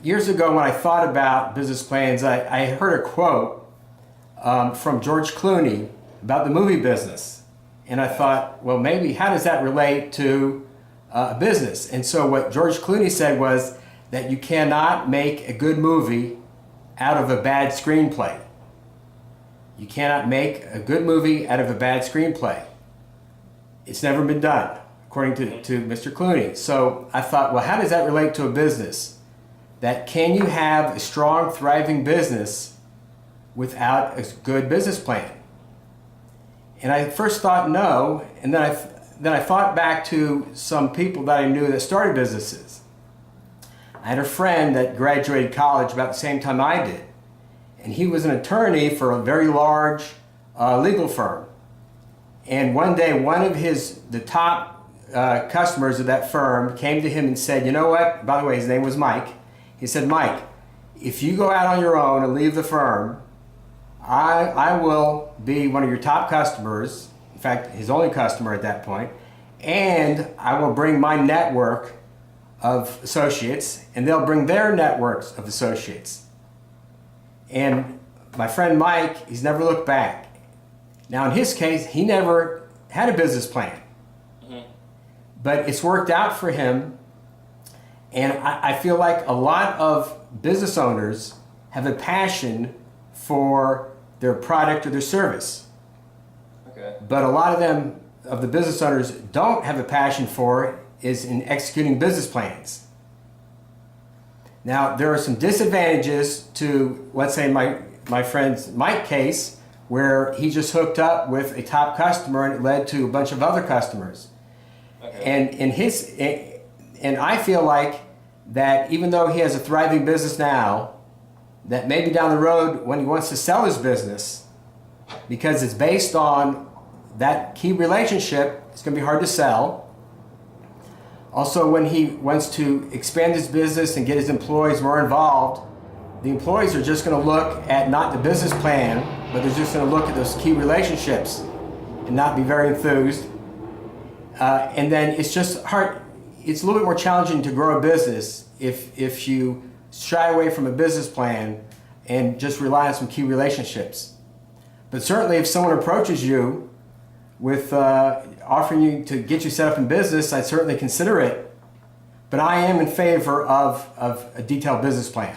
years ago when I thought about business plans, I heard a quote from George Clooney about the movie business. And I thought, well, maybe how does that relate to a business? And so what George Clooney said was that you cannot make a good movie out of a bad screenplay. You cannot make a good movie out of a bad screenplay. It's never been done, according to Mr. Clooney. So I thought, well, how does that relate to a business? That can you have a strong, thriving business without a good business plan? And I first thought no, and then I thought back to some people that I knew that started businesses. I had a friend that graduated college about the same time I did, and he was an attorney for a very large legal firm. And one day, one of the top customers of that firm came to him and said, you know what, by the way, his name was Mike. He said, Mike, if you go out on your own and leave the firm, I will be one of your top customers, in fact, his only customer at that point, and I will bring my network of associates, and they'll bring their networks of associates. And my friend Mike, he's never looked back. Now in his case, he never had a business plan. But it's worked out for him, and I feel like a lot of business owners have a passion for their product or their service. Okay. But a lot of the business owners don't have a passion for is in executing business plans. Now, there are some disadvantages to, let's say, my friend's Mike case, where he just hooked up with a top customer and it led to a bunch of other customers. Okay. And I feel like that even though he has a thriving business now, that maybe down the road when he wants to sell his business, because it's based on that key relationship, it's going to be hard to sell. Also, when he wants to expand his business and get his employees more involved, the employees are just going to look at not the business plan, but they're just going to look at those key relationships and not be very enthused. And then it's just hard. It's a little bit more challenging to grow a business if you shy away from a business plan and just rely on some key relationships. But certainly if someone approaches you with offering you to get you set up in business, I'd certainly consider it. But I am in favor of a detailed business plan.